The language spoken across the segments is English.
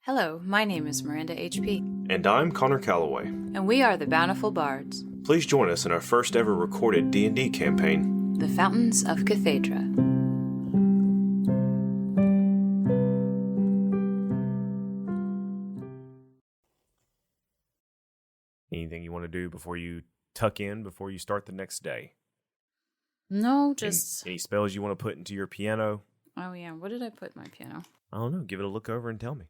Hello, my name is Miranda H.P. And I'm Connor Calloway. And we are the Bountiful Bards. Please join us in our first ever recorded D&D campaign, The Fountains of Cathaidra. Anything you want to do before you tuck in, before you start the next day? No, just... Any spells you want to put into your piano? Oh yeah, what did I put in my piano? I don't know. Give it a look over and tell me.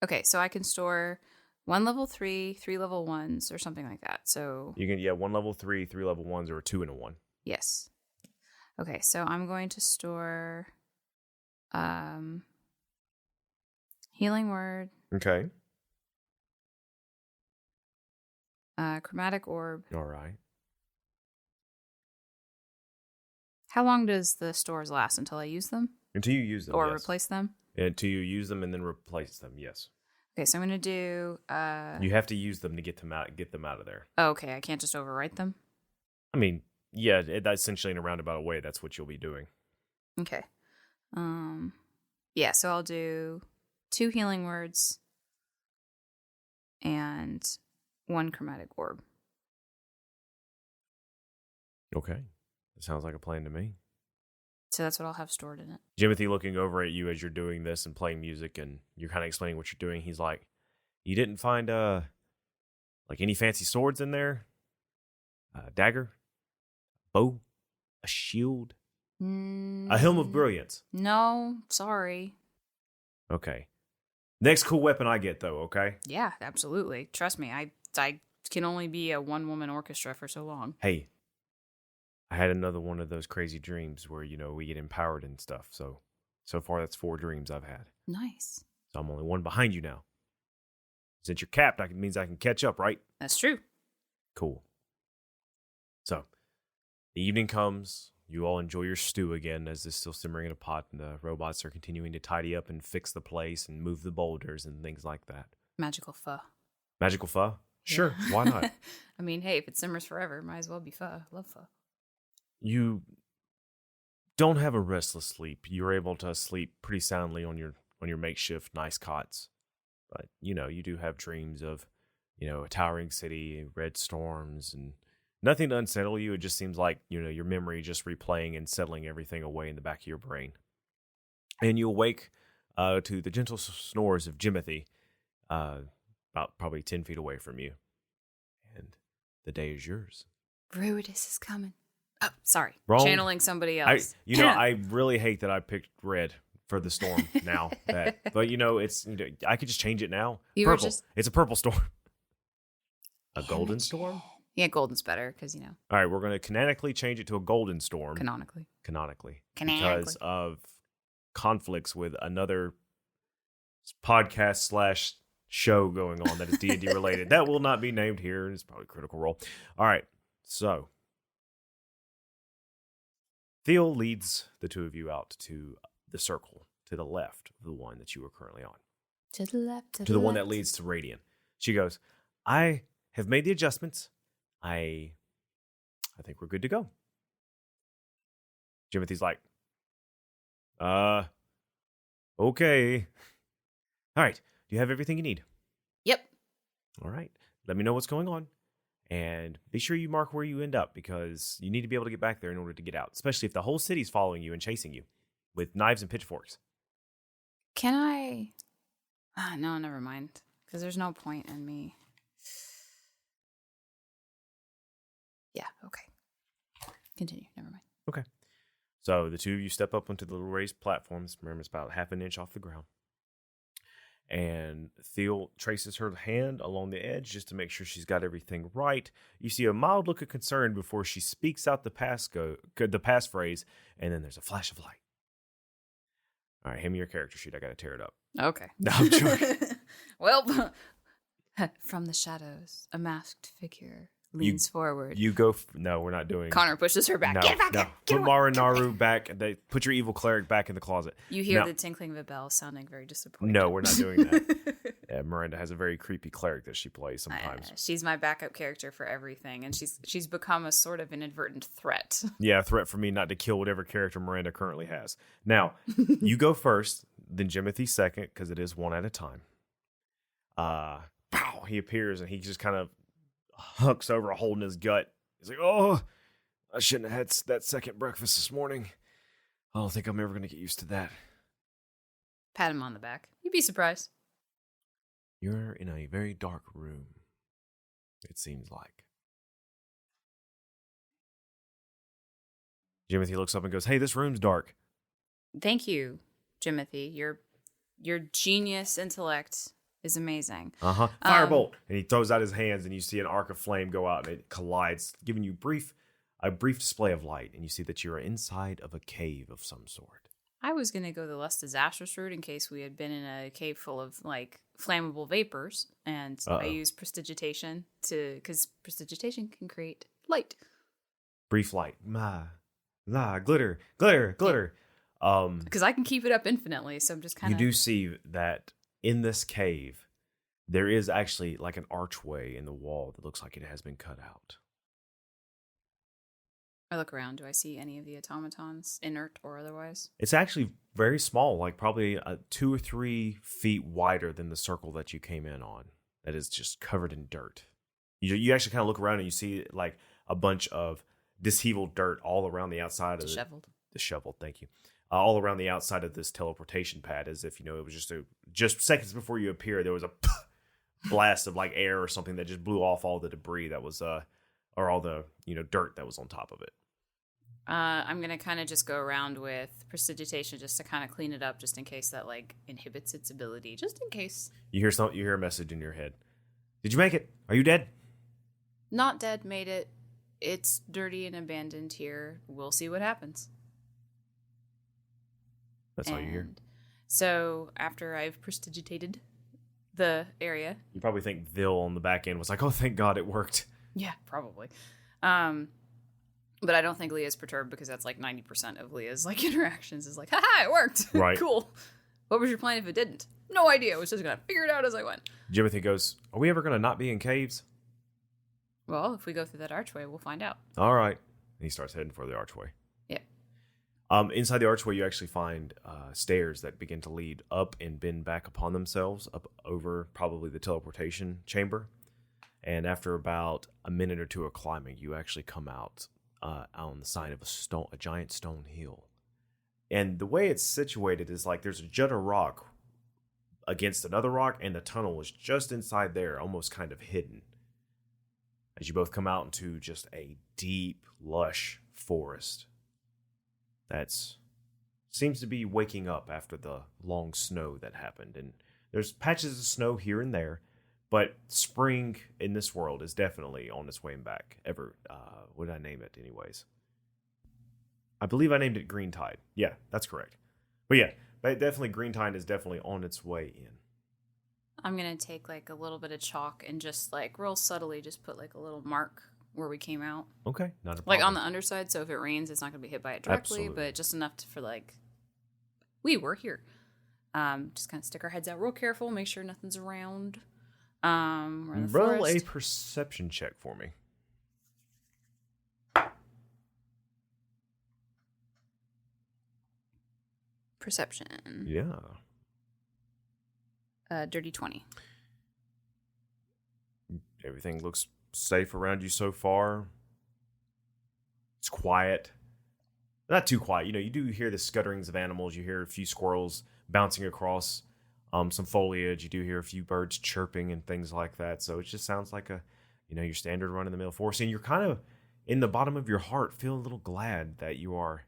Okay, so I can store 1 level 3, 3 level 1s, or something like that. So You can, 1 level 3, 3 level 1s, or a 2 and a 1. yes. Okay, so I'm going to store Healing Word, Okay. Chromatic Orb. All right. How long does the stores last until I use them? Until you use them, Or yes. replace them? Until you use them and then replace them, yes. Okay, so I'm going to do... You have to use them to get them out of there. Oh, okay, I can't just overwrite them? I mean, yeah, that's essentially in a roundabout way, that's what you'll be doing. Okay. Yeah, so I'll do 2 Healing Words and 1 Chromatic Orb. Okay. That sounds like a plan to me. So that's what I'll have stored in it. Jimothy looking over at you as you're doing this and playing music and you're kind of explaining what you're doing. He's like, you didn't find, like any fancy swords in there? A dagger? Bow? A shield? A helm of brilliance? No, sorry. Okay. Next cool weapon I get, though, okay? Yeah, absolutely. Trust me, I can only be a one-woman orchestra for so long. Hey, I had another one of those crazy dreams where, we get empowered and stuff. So far, that's 4 dreams I've had. Nice. So I'm only 1 behind you now. Since you're capped, that means I can catch up, right? That's true. Cool. So, the evening comes. You all enjoy your stew again as it's still simmering in a pot, and the robots are continuing to tidy up and fix the place and move the boulders and things like that. Magical pho. Magical pho? Sure, Yeah. why not? I mean, hey, if it simmers forever, might as well be pho. I love pho. You don't have a restless sleep. You're able to sleep pretty soundly on your makeshift nice cots. But, you do have dreams of, a towering city, red storms, and nothing to unsettle you. It just seems like, your memory just replaying and settling everything away in the back of your brain. And you awake to the gentle snores of Jimothy, about probably 10 feet away from you. And the day is yours. Brutus is coming. Oh, sorry. Wrong. Channeling somebody else. I really hate that I picked red for the storm now. But it's I could just change it now. Purple. It's a purple storm. A golden storm? Yeah, golden's better because, All right, we're going to canonically change it to a golden storm. Canonically. Because of conflicts with another podcast / show going on that is D&D related. That will not be named here. It's probably Critical Role. All right, so Theo leads the 2 of you out to the circle to the left of the one that you are currently on. To the left. To the one that leads to Radiant. She goes, I have made the adjustments. I think we're good to go. Jimothy's like, okay. All right. Do you have everything you need? Yep. All right. Let me know what's going on. And be sure you mark where you end up because you need to be able to get back there in order to get out, especially if the whole city's following you and chasing you with knives and pitchforks. Can I? No, never mind. Because there's no point in me. Yeah, okay. Continue. Never mind. Okay. So the 2 of you step up onto the little raised platforms. Remember, it's about half an inch off the ground. And Theo traces her hand along the edge just to make sure she's got everything right. You see a mild look of concern before she speaks out the passphrase, and then there's a flash of light. All right, hand me your character sheet. I got to tear it up. Okay. No, I'm joking. Well, from the shadows, a masked figure leans forward. You go. No, we're not doing. Connor pushes her back. No, Get back. No. Put Mara and Naru back. They put your evil cleric back in the closet. You hear the tinkling of a bell sounding very disappointed. No, we're not doing that. Miranda has a very creepy cleric that she plays sometimes. She's my backup character for everything, and she's become a sort of inadvertent threat. Yeah, a threat for me not to kill whatever character Miranda currently has. Now, you go first, then Jimothy second, because it is one at a time. He appears and he just kind of hunks over, holding his gut. He's like, "Oh, I shouldn't have had that second breakfast this morning. I don't think I'm ever going to get used to that." Pat him on the back. You'd be surprised. You're in a very dark room, it seems like. Jimothy looks up and goes, "Hey, this room's dark." Thank you, Jimothy. Your genius intellect is amazing. Firebolt. And he throws out his hands and you see an arc of flame go out and it collides, giving you a brief display of light. And you see that you're inside of a cave of some sort. I was going to go the less disastrous route in case we had been in a cave full of like flammable vapors. And I used prestidigitation because prestidigitation can create light. Brief light. Glitter. Because I can keep it up infinitely. So I'm just kind of. You do see that in this cave, there is actually like an archway in the wall that looks like it has been cut out. I look around. Do I see any of the automatons, inert or otherwise? It's actually very small, like probably 2 or 3 feet wider than the circle that you came in on. That is just covered in dirt. You actually kind of look around and you see like a bunch of disheveled dirt all around the outside of disheveled. Thank you. All around the outside of this teleportation pad, as if, it was just seconds before you appear, there was a blast of like air or something that just blew off all the debris that was, or all the, dirt that was on top of it. I'm going to kind of just go around with prestidigitation just to kind of clean it up, just in case that like inhibits its ability, just in case. You hear a message in your head. Did you make it? Are you dead? Not dead, made it. It's dirty and abandoned here. We'll see what happens. That's all you hear. So after I've prestidigitated the area, you probably think Vil on the back end was like, "Oh, thank God it worked." Yeah, probably. But I don't think Leah's perturbed because that's like 90% of Leah's like interactions is like, "Haha, it worked." Right. Cool. What was your plan if it didn't? No idea. I was just gonna figure it out as I went. Jimothy goes, "Are we ever gonna not be in caves?" Well, if we go through that archway, we'll find out. All right. And he starts heading for the archway. Yeah. Inside the archway, you actually find stairs that begin to lead up and bend back upon themselves, up over probably the teleportation chamber. And after about a minute or two of climbing, you actually come out on the side of a giant stone hill. And the way it's situated is like there's a jut of rock against another rock, and the tunnel is just inside there, almost kind of hidden. As you both come out into just a deep, lush forest that seems to be waking up after the long snow that happened. And there's patches of snow here and there, but spring in this world is definitely on its way back. What did I name it anyways? I believe I named it Green Tide. Yeah, that's correct. But yeah, definitely Green Tide is definitely on its way in. I'm going to take like a little bit of chalk and just like real subtly just put like a little mark where we came out. Okay, not a problem. Like on the underside, so if it rains, it's not going to be hit by it directly, Absolutely. But just enough for like, we were here. Just kind of stick our heads out real careful, make sure nothing's around. We're in the Roll forest. a perception check for me. Perception. Yeah. Dirty 20. Everything looks safe around you so far. It's quiet. Not too quiet. You do hear the scutterings of animals. You hear a few squirrels bouncing across some foliage. You do hear a few birds chirping and things like that. So it just sounds like your standard run-of-the-mill forest. And you're kind of, in the bottom of your heart, feel a little glad that you are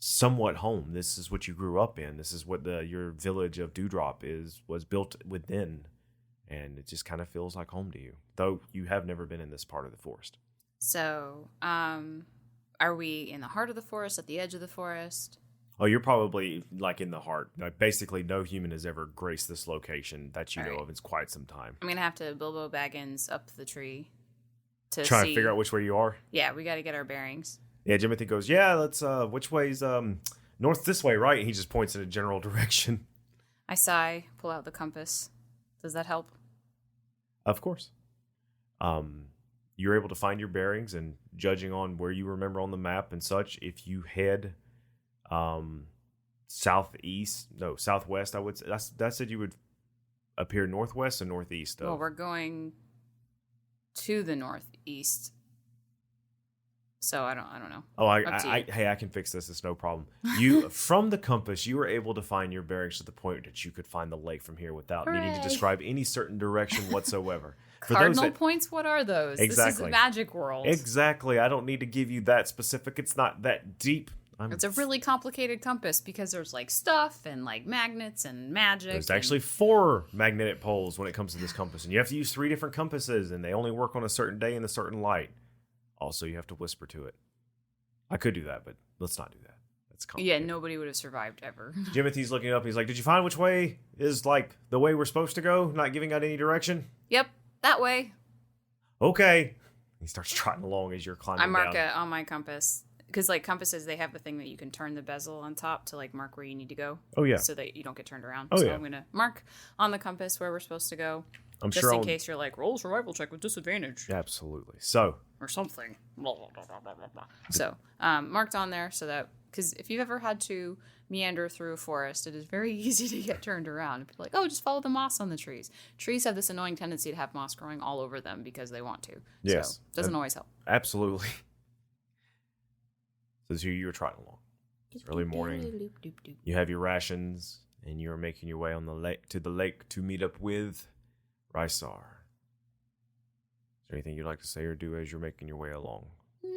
somewhat home. This is what you grew up in. This is what your village of Dewdrop was built within. And it just kind of feels like home to you, though you have never been in this part of the forest. So, are we in the heart of the forest, at the edge of the forest? Oh, you're probably like in the heart. Like basically, no human has ever graced this location that you know of in quite some time. I'm gonna have to Bilbo Baggins up the tree to try to figure out which way you are. Yeah, we got to get our bearings. Yeah, Jimothy goes, "Yeah, let's. Which way's north this way, right?" And he just points in a general direction. I sigh, pull out the compass. Does that help? Of course. You're able to find your bearings, and judging on where you remember on the map and such, if you head southwest, I would say that said you would appear northwest or northeast. Well, we're going to the northeast, so I don't know. Oh, I can fix this. It's no problem. You from the compass, you were able to find your bearings to the point that you could find the lake from here without needing to describe any certain direction whatsoever. Cardinal points? What are those? Exactly. This is a magic world. Exactly. I don't need to give you that specific. It's not that deep. It's a really complicated compass because there's like stuff and like magnets and magic. There's actually 4 magnetic poles when it comes to this compass, and you have to use 3 different compasses, and they only work on a certain day in a certain light. Also, you have to whisper to it. I could do that, but let's not do that. That's complicated. Yeah, nobody would have survived ever. Jimothy's looking up. He's like, "Did you find which way is like the way we're supposed to go? Not giving out any direction." Yep, that way. Okay. He starts trotting along as you're climbing down. I mark it on my compass. Because, like, compasses, they have the thing that you can turn the bezel on top to, like, mark where you need to go. Oh, yeah. So that you don't get turned around. Oh, so yeah. I'm going to mark on the compass where we're supposed to go. I'm just sure in case you're like, roll survival check with disadvantage. Absolutely. So. Or something. So, marked on there so that... Because if you've ever had to meander through a forest, it is very easy to get turned around. People are like, oh, just follow the moss on the trees. Trees have this annoying tendency to have moss growing all over them because they want to. Yes. So, doesn't always help. Absolutely. So you're trotting along. It's early morning. You have your rations, and you're making your way on the lake to meet up with Rysar. Is there anything you'd like to say or do as you're making your way along?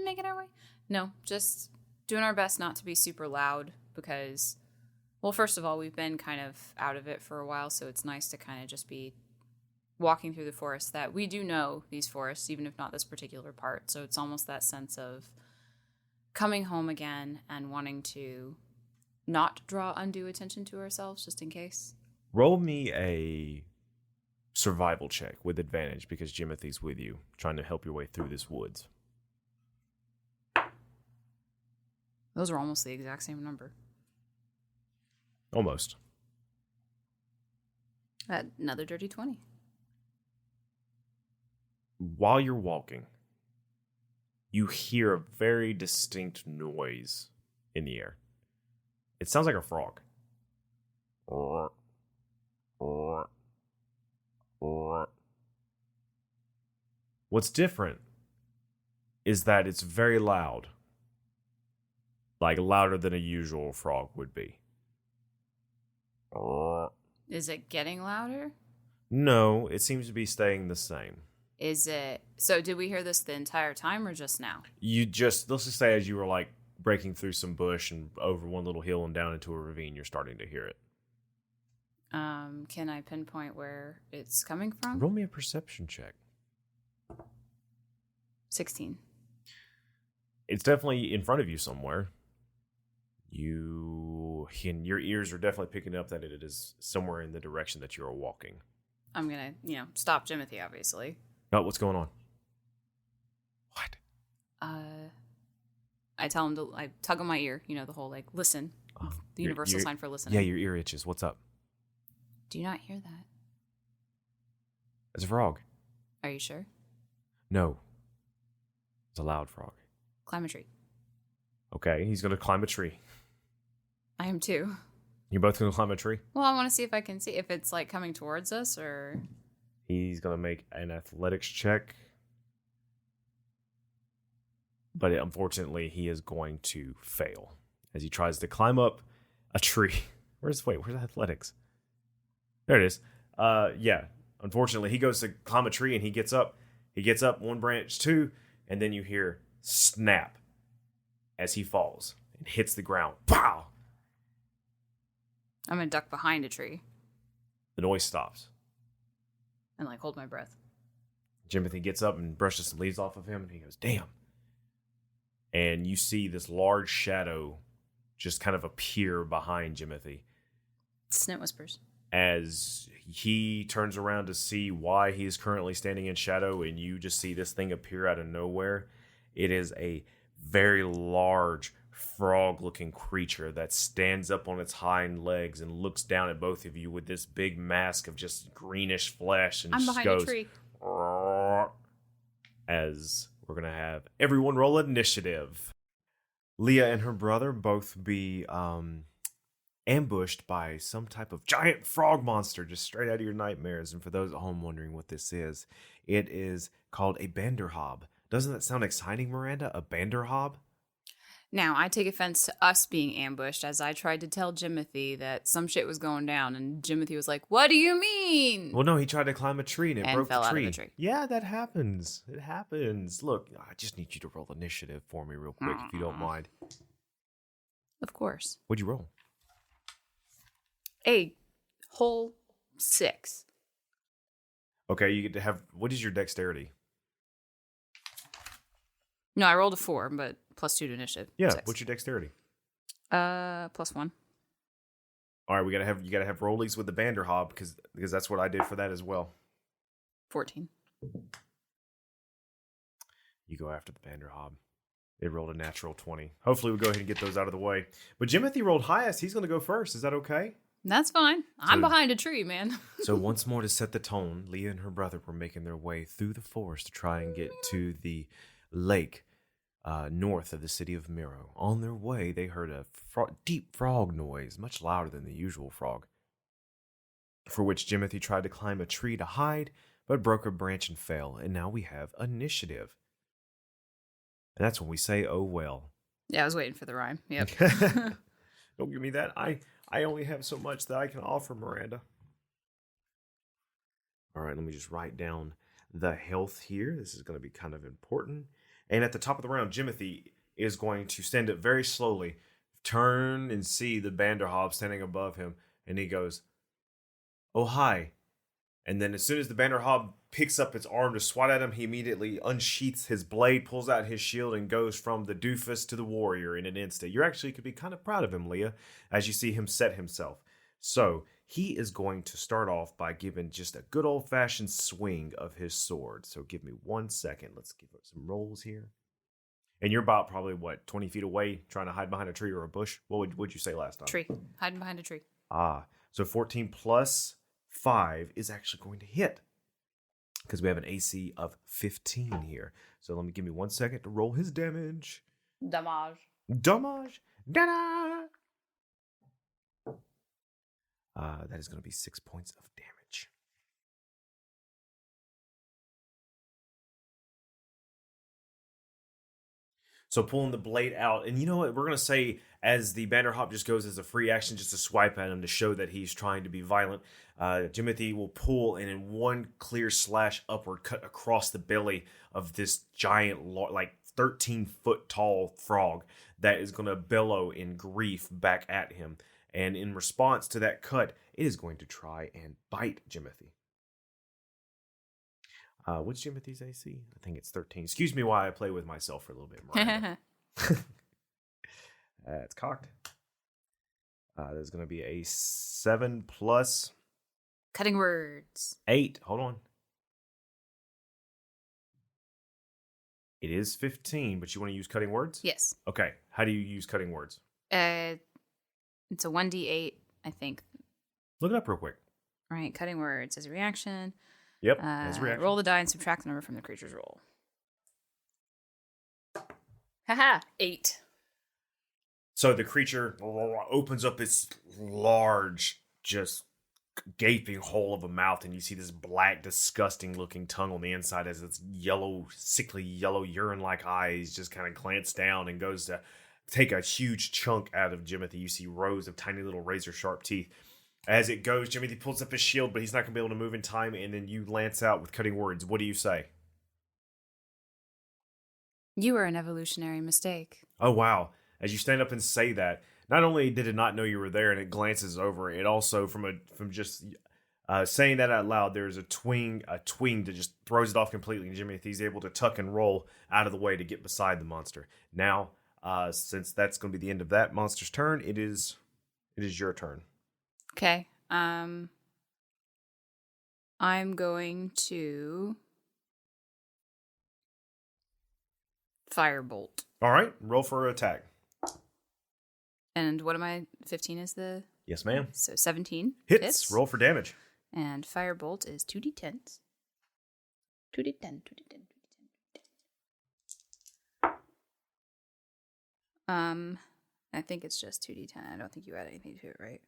Making our way? No, just doing our best not to be super loud because, well, first of all, we've been kind of out of it for a while, so it's nice to kind of just be walking through the forest that we do know these forests, even if not this particular part. So it's almost that sense of coming home again and wanting to not draw undue attention to ourselves just in case. Roll me a survival check with advantage because Jimothy's with you, trying to help your way through this woods. Those are almost the exact same number. Almost. Another dirty 20. While you're walking, you hear a very distinct noise in the air. It sounds like a frog. What's different is that it's very loud. Like louder than a usual frog would be. Is it getting louder? No, it seems to be staying the same. Is it... So did we hear this the entire time or just now? Let's just say as you were like breaking through some bush and over one little hill and down into a ravine, you're starting to hear it. Can I pinpoint where it's coming from? Roll me a perception check. 16. It's definitely in front of you somewhere. Your ears are definitely picking up that it is somewhere in the direction that you're walking. I'm going to, stop Jimothy, obviously. Oh, what's going on? What? I tell him I tug on my ear, the whole, like, listen. The universal sign for listening. Yeah, your ear itches. What's up? Do you not hear that? It's a frog. Are you sure? No. It's a loud frog. Climb a tree. Okay, he's going to climb a tree. I am too. You're both going to climb a tree? Well, I want to see if I can see if it's, like, coming towards us or... He's going to make an athletics check. But unfortunately, he is going to fail as he tries to climb up a tree. Where's athletics? There it is. Yeah. Unfortunately, he goes to climb a tree and he gets up. He gets up one branch, two, and then you hear snap as he falls and hits the ground. Pow! I'm going to duck behind a tree. The noise stops. And, like, hold my breath. Jimothy gets up and brushes some leaves off of him, and he goes, damn. And you see this large shadow just kind of appear behind Jimothy. Snit whispers. As he turns around to see why he is currently standing in shadow, and you just see this thing appear out of nowhere. It is a very large, frog-looking creature that stands up on its hind legs and looks down at both of you with this big mask of just greenish flesh, and I'm just behind goes, a tree. as we're gonna have everyone roll initiative. Lia and her brother both be ambushed by some type of giant frog monster just straight out of your nightmares. And for those at home wondering what this is, it is called a banderhob. Doesn't that sound exciting, Miranda? A banderhob? Now, I take offense to us being ambushed, as I tried to tell Jimothy that some shit was going down, and Jimothy was like, "What do you mean?" Well, no, he tried to climb a tree and it broke fell the out tree. of the tree. Yeah, that happens. It happens. Look, I just need you to roll initiative for me real quick, if you don't mind. Of course. What'd you roll? A whole 6. Okay, you get to have... What is your dexterity? No, I rolled a 4, but +2 to initiative. Yeah, 6. what's your dexterity? +1. All right, you gotta have rollies with the banderhob because that's what I did for that as well. 14. You go after the banderhob. It rolled a natural 20. Hopefully, we'll go ahead and get those out of the way. But Jimothy rolled highest. He's going to go first. Is that okay? That's fine. I'm behind a tree, man. So once more to set the tone, Lia and her brother were making their way through the forest to try and get to the lake north of the city of Miro. On their way, they heard a deep frog noise, much louder than the usual frog, for which Jimothy tried to climb a tree to hide, but broke a branch and fell. And now we have initiative. And that's when we say, oh, well. Yeah, I was waiting for the rhyme. Yep. Don't give me that. I only have so much that I can offer, Miranda. All right, let me just write down the health here. This is going to be kind of important. And at the top of the round, Jimothy is going to stand up very slowly, turn and see the banderhob standing above him. And he goes, oh, hi. And then as soon as the banderhob picks up its arm to swat at him, he immediately unsheaths his blade, pulls out his shield, and goes from the doofus to the warrior in an instant. You actually could be kind of proud of him, Lia, as you see him set himself. So he is going to start off by giving just a good old-fashioned swing of his sword. So give me 1 second. Let's give it some rolls here. And you're about probably, 20 feet away, trying to hide behind a tree or a bush? What would you say last time? Tree. Hiding behind a tree. So 14 plus 5 is actually going to hit, because we have an AC of 15 here. So give me 1 second to roll his damage. Damage. Da-da! That is going to be 6 points of damage. So pulling the blade out, and you know what? We're going to say, as the banderhop just goes as a free action, just to swipe at him to show that he's trying to be violent, Jimothy will pull and in one clear slash upward cut across the belly of this giant, 13-foot tall frog that is going to bellow in grief back at him. And in response to that cut, it is going to try and bite Jimothy. What's Jimothy's AC? I think it's 13. Excuse me while I play with myself for a little bit more. It's cocked. There's going to be a 7 plus... Cutting words. 8. Hold on. It is 15, but you want to use cutting words? Yes. Okay. How do you use cutting words? It's a 1d8, I think. Look it up real quick. All right, cutting words as a reaction. Yep, as a reaction. Roll the die and subtract the number from the creature's roll. Haha, 8. So the creature opens up its large, just gaping hole of a mouth, and you see this black, disgusting-looking tongue on the inside as its yellow, sickly yellow urine-like eyes just kind of glance down and goes to take a huge chunk out of Jimothy. You see rows of tiny little razor-sharp teeth. As it goes, Jimothy pulls up his shield, but he's not going to be able to move in time, and then you lance out with cutting words. What do you say? You were an evolutionary mistake. Oh, wow. As you stand up and say that, not only did it not know you were there and it glances over, it also, from just saying that out loud, there's a twing that just throws it off completely, and Jimothy's able to tuck and roll out of the way to get beside the monster. Now, since that's going to be the end of that monster's turn, it is your turn. Okay. I'm going to firebolt. All right, roll for attack. And what am I? 15 is the... Yes, ma'am. So 17 Hits. Roll for damage. And Firebolt is 2d10s. 2d10, 2d10, 2d10. I think it's just 2d10. I don't think you add anything to it, right?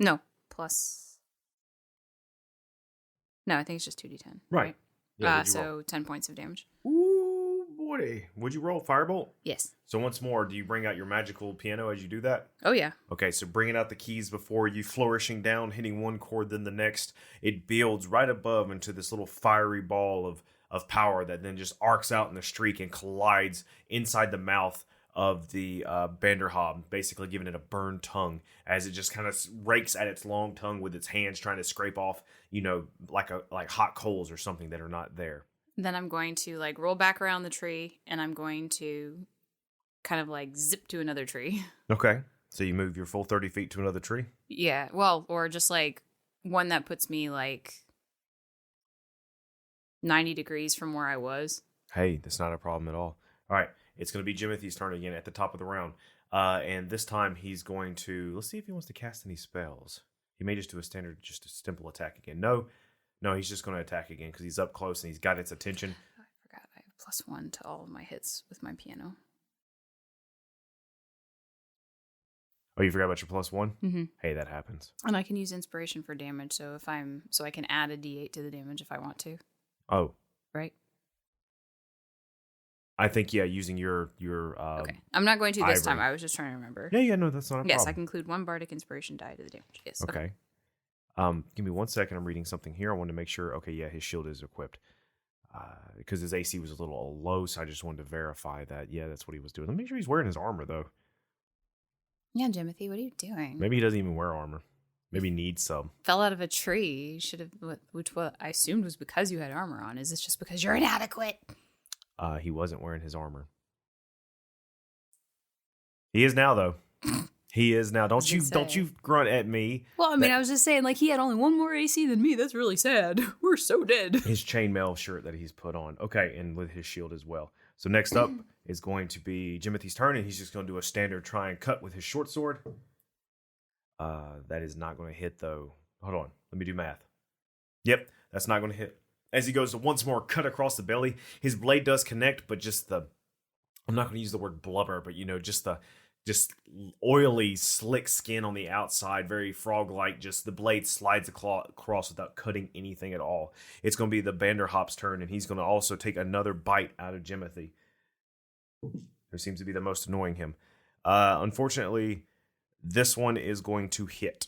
No, plus... No, I think it's just 2d10. Right. Yeah, so 10 points of damage. Ooh, boy. Would you roll Firebolt? Yes. So once more, do you bring out your magical piano as you do that? Oh, yeah. Okay, so bringing out the keys before you, flourishing down, hitting one chord, then the next. It builds right above into this little fiery ball of power that then just arcs out in the streak and collides inside the mouth of the Banderhob, basically giving it a burned tongue as it just kind of rakes at its long tongue with its hands, trying to scrape off, like hot coals or something that are not there. Then I'm going to roll back around the tree, and I'm going to kind of zip to another tree. Okay, so you move your full 30 feet to another tree? Yeah, well, or just one that puts me 90 degrees from where I was. Hey, that's not a problem at all. All right. It's going to be Jimothy's turn again at the top of the round. And this time he's going to... Let's see if he wants to cast any spells. He may just do a simple attack again. No, he's just going to attack again because he's up close and he's got its attention. I forgot I have +1 to all of my hits with my piano. Oh, you forgot about your +1? Mm-hmm. Hey, that happens. And I can use inspiration for damage, so I can add a d8 to the damage if I want to. Oh. Right? I think, yeah, using your okay. I'm not going to this time. I was just trying to remember. Yeah, no, that's not a problem. Yes, I can include 1 bardic inspiration die to the damage. Yes. Okay. Give me 1 second. I'm reading something here. I wanted to make sure. Okay, yeah, his shield is equipped. Because his AC was a little low, so I just wanted to verify that, yeah, that's what he was doing. Let me make sure he's wearing his armor, though. Yeah, Jimothy, what are you doing? Maybe he doesn't even wear armor. Maybe he needs some. Fell out of a tree. Should have, which what I assumed was because you had armor on. Is this just because you're inadequate? He wasn't wearing his armor. He is now, though. He is now. Don't you grunt at me. Well, I mean, I was just saying, he had only 1 more AC than me. That's really sad. We're so dead. His chainmail shirt that he's put on. Okay, and with his shield as well. So next up is going to be Jimothy's turn, and he's just going to do a standard try and cut with his short sword. That is not going to hit, though. Hold on. Let me do math. Yep, that's not going to hit. As he goes to once more cut across the belly, his blade does connect, but just I'm not going to use the word blubber, but just oily, slick skin on the outside, very frog-like. Just the blade slides across without cutting anything at all. It's going to be the Banderhop's turn, and he's going to also take another bite out of Jimothy. Who seems to be the most annoying him. Unfortunately, this one is going to hit.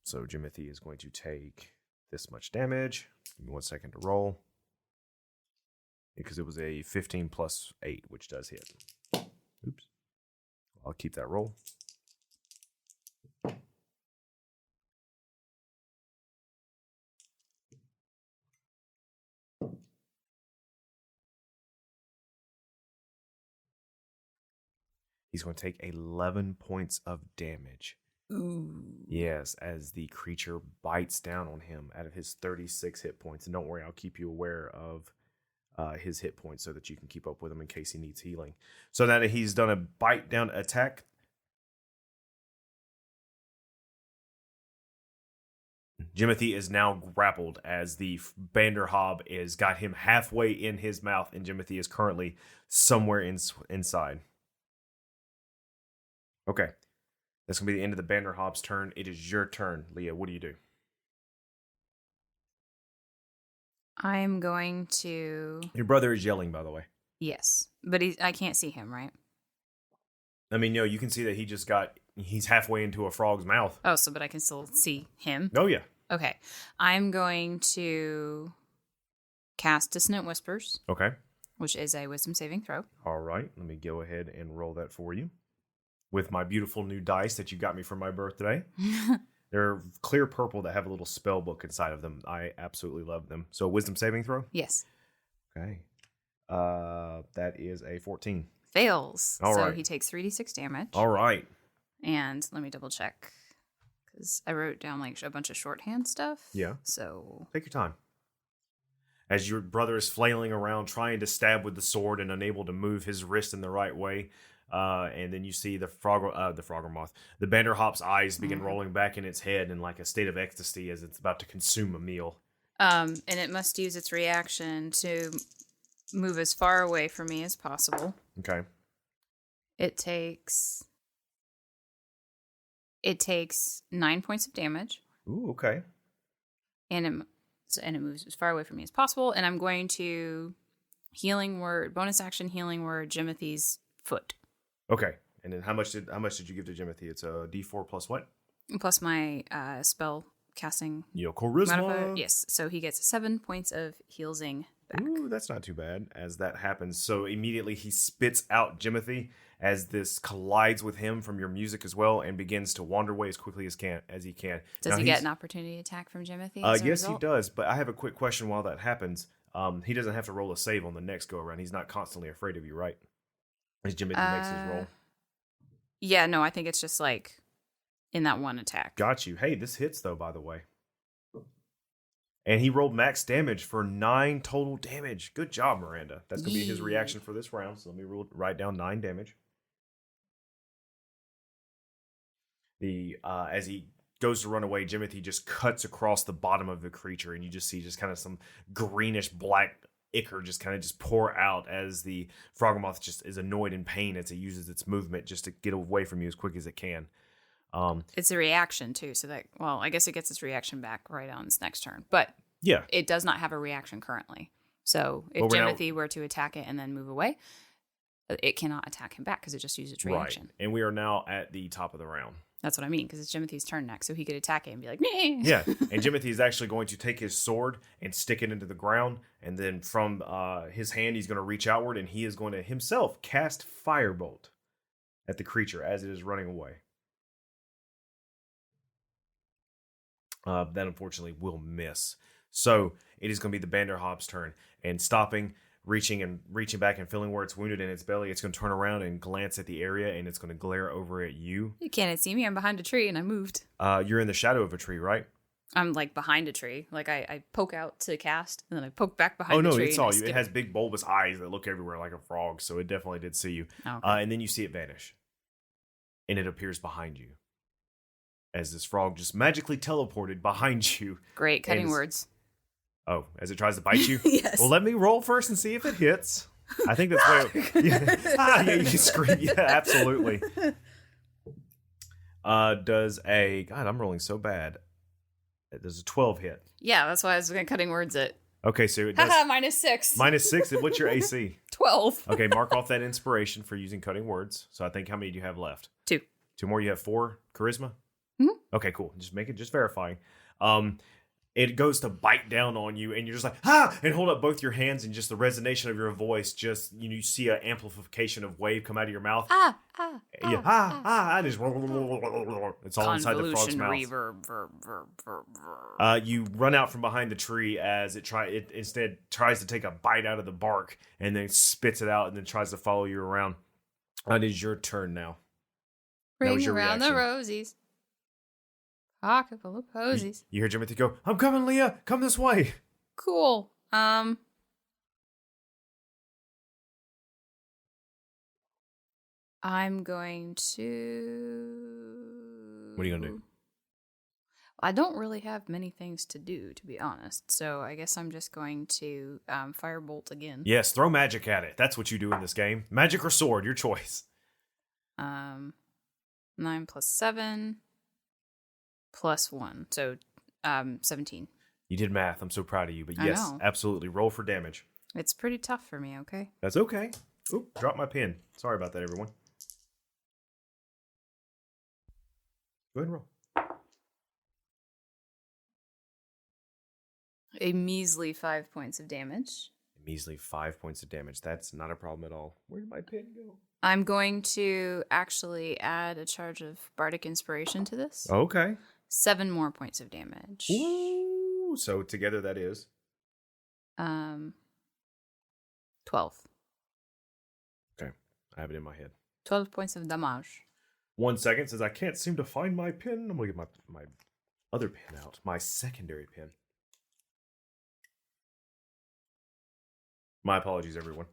So Jimothy is going to take this much damage. Give me 1 second to roll. Because it was a 15 plus 8, which does hit. Oops. I'll keep that roll. He's going to take 11 points of damage. Ooh. Yes, as the creature bites down on him out of his 36 hit points. And don't worry, I'll keep you aware of his hit points so that you can keep up with him in case he needs healing. So that he's done a bite down attack. Jimothy is now grappled as the Banderhob is got him halfway in his mouth, and Jimothy is currently somewhere inside. Okay. That's going to be the end of the Banderhob's turn. It is your turn. Leah, what do you do? I'm going to... Your brother is yelling, by the way. Yes, but I can't see him, right? I mean, no, you can see that he's halfway into a frog's mouth. Oh, but I can still see him? Oh, yeah. Okay. I'm going to cast Dissonant Whispers. Okay. Which is a wisdom saving throw. All right. Let me go ahead and roll that for you. With my beautiful new dice that you got me for my birthday. They're clear purple that have a little spell book inside of them. I absolutely love them. So wisdom saving throw? Yes. Okay. That is a 14. Fails. All right. So he takes 3d6 damage. All right. And let me double check. Because I wrote down a bunch of shorthand stuff. Yeah. So. Take your time. As your brother is flailing around trying to stab with the sword and unable to move his wrist in the right way, And then you see the Frogger moth. The Banderhop's eyes begin rolling back in its head in like a state of ecstasy as it's about to consume a meal. And it must use its reaction to move as far away from me as possible. Okay. It takes 9 points of damage. Ooh, okay. And it moves as far away from me as possible. And I'm going to bonus action healing word Jimothy's foot. Okay. And then how much did you give to Jimothy? It's a D4 plus what? Plus my spell casting Your charisma. modifier. Yes. So he gets 7 points of healsing back. Ooh, that's not too bad as that happens. So immediately he spits out Jimothy as this collides with him from your music as well and begins to wander away as quickly as he can. Does he get an opportunity attack from Jimothy? Yes, he does. But I have a quick question while that happens. He doesn't have to roll a save on the next go around. He's not constantly afraid of you, right? As Jimothy makes his roll. Yeah, no, I think it's just like in that one attack. Got you. Hey, this hits though, by the way. And he rolled max damage for 9 total damage. Good job, Miranda. That's going to be his reaction for this round. So let me write down 9 damage. As he goes to run away, Jimothy just cuts across the bottom of the creature, and you just see just kind of some greenish black ichor just kind of just pour out as the Froggermoth just is annoyed in pain as it uses its movement just to get away from you as quick as it can. It's a reaction too, so that, well, I guess it gets its reaction back right on its next turn, but yeah, it does not have a reaction currently. So if Jimothy were to attack it and then move away, it cannot attack him back because it just used its reaction. Right. And we are now at the top of the round. That's what I mean, because it's Jimothy's turn next, so he could attack it and be like, meh. Yeah, and Jimothy is actually going to take his sword and stick it into the ground, and then from his hand, he's going to reach outward, and he is going to himself cast Firebolt at the creature as it is running away. That unfortunately will miss. So it is going to be the Banderhop's turn, and stopping, reaching back and feeling where it's wounded in its belly, it's going to turn around and glance at the area, and it's going to glare over at you. You can't see me. I'm behind a tree, and I moved. You're in the shadow of a tree, right? I'm like behind a tree. Like I poke out to cast, and then I poke back behind the tree. Oh, no, it saw you. It has big bulbous eyes that look everywhere like a frog, so it definitely did see you. Okay. And then you see it vanish, and it appears behind you as this frog just magically teleported behind you. Great, cutting words. Oh, as it tries to bite you? Yes. Well, let me roll first and see if it hits. I think that's where... yeah, you scream. Yeah, absolutely. Does a... God, I'm rolling so bad. Does a 12 hit? Yeah, that's why I was cutting words at. Okay, so it does... -6. -6. What's your AC? 12. Okay, mark off that inspiration for using cutting words. So I think how many do you have left? 2. 2 more? You have 4 charisma? Mm-hmm. Okay, cool. Just verifying. It goes to bite down on you, and you're just like, ah, and hold up both your hands, and just the resonation of your voice, just, you see an amplification of wave come out of your mouth. And just, it's all inside the frog's mouth. You run out from behind the tree as it instead tries to take a bite out of the bark, and then spits it out, and then tries to follow you around. It is your turn now. Ring around the rosies. Pocket full of posies. You hear Jimothy go, I'm coming, Leah. Come this way. Cool. I'm going to... What are you going to do? I don't really have many things to do, to be honest. So I guess I'm just going to firebolt again. Yes, throw magic at it. That's what you do in this game. Magic or sword, your choice. 9 plus 7... plus 1, so 17. You did math. I'm so proud of you. But yes, absolutely. Roll for damage. It's pretty tough for me, okay? That's okay. Oop, drop my pen. Sorry about that, everyone. Go ahead and roll. A measly 5 points of damage. A measly 5 points of damage. That's not a problem at all. Where did my pen go? I'm going to actually add a charge of Bardic Inspiration to this. Okay. 7 more points of damage. Ooh, so together that is? 12. Okay, I have it in my head. 12 points of damage. 1 second, says I can't seem to find my pen. I'm going to get my other pen out. My secondary pen. My apologies, everyone.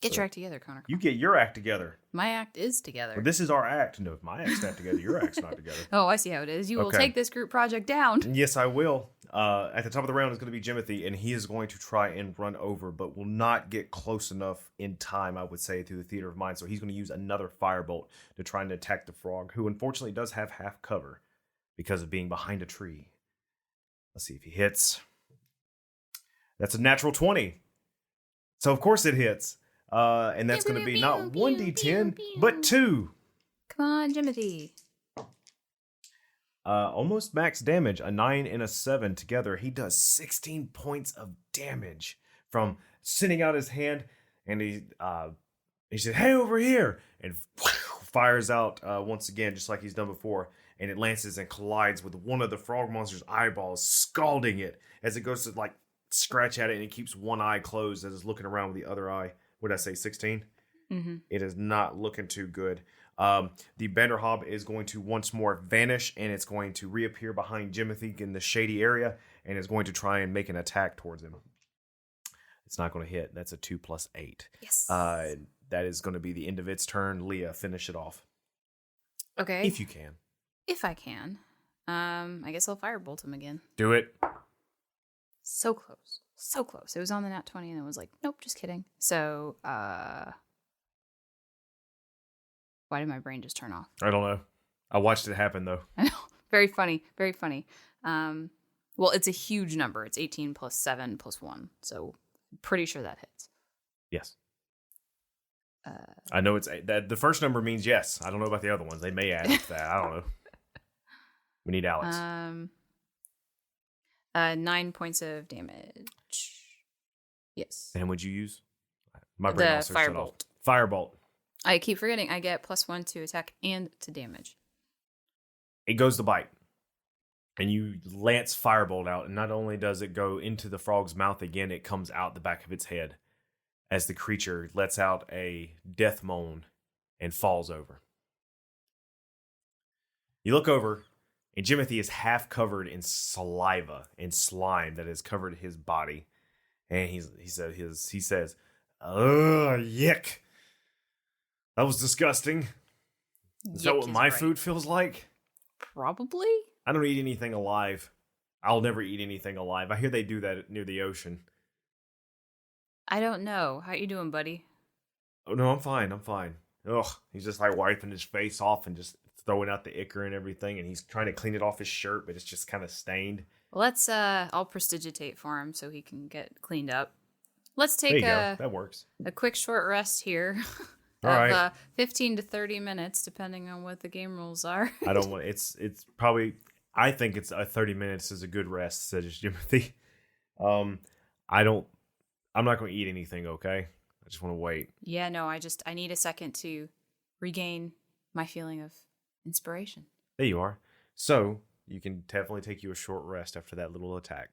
Get your act together, Connor. You get your act together. My act is together. Well, this is our act. No, if my act's not together, your act's not together. Oh, I see how it is. You will take this group project down. Yes, I will. At the top of the round is going to be Jimothy, and he is going to try and run over, but will not get close enough in time, I would say, through the theater of mind. So he's going to use another firebolt to try and attack the frog, who unfortunately does have half cover because of being behind a tree. Let's see if he hits. That's a natural 20. So, of course, it hits. And that's going to be not 1d10, but 2. Come on, Jimothy. Almost max damage, a 9 and a 7 together. He does 16 points of damage from sending out his hand, and he said, "Hey, over here!" and fires out once again, just like he's done before, and it lances and collides with one of the frog monster's eyeballs, scalding it as it goes to like scratch at it, and it keeps one eye closed as it's looking around with the other eye. What did I say, 16? Mm-hmm. It is not looking too good. The Banderhob is going to once more vanish, and it's going to reappear behind Jimothy in the shady area, and is going to try and make an attack towards him. It's not going to hit. That's a 2 + 8. Yes. That is going to be the end of its turn. Leah, finish it off. Okay. If you can. If I can. I guess I'll firebolt him again. Do it. So close. So close. It was on the nat 20, and it was like, nope, just kidding. So, why did my brain just turn off? I don't know. I watched it happen, though. I know. Very funny. Very funny. Well, it's a huge number. It's 18 + 7 + 1. So, pretty sure that hits. Yes. I know that the first number means yes. I don't know about the other ones. They may add up to that. I don't know. We need Alex. 9 points of damage. Yes. And would you use? My brain the also firebolt. Firebolt. I keep forgetting. I get +1 to attack and to damage. It goes to bite. And you lance firebolt out, and not only does it go into the frog's mouth again, it comes out the back of its head as the creature lets out a death moan and falls over. You look over, and Jimothy is half covered in saliva and slime that has covered his body. And he says, "Ugh, yuck. That was disgusting. Is that what my food feels like?" Probably. I don't eat anything alive. I'll never eat anything alive. I hear they do that near the ocean. I don't know. How you doing, buddy? Oh, no, I'm fine. Ugh, he's just like wiping his face off and just throwing out the ichor and everything, and he's trying to clean it off his shirt, but it's just kind of stained. Well, I'll prestidigitate for him so he can get cleaned up. Let's take that works. A quick short rest here. All right. 15 to 30 minutes, depending on what the game rules are. I don't want. It's probably. I think it's 30 minutes is a good rest, says Jimothy. I'm not going to eat anything. Okay, I just want to wait. Yeah, no. I need a second to regain my feeling of inspiration. There you are. So you can definitely take you a short rest after that little attack.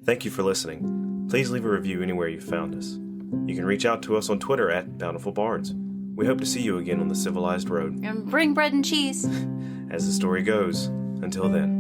Thank you for listening. Please leave a review anywhere you found us. You can reach out to us on Twitter at Bountiful Bards. We hope to see you again on the civilized road. And bring bread and cheese. As the story goes, until then.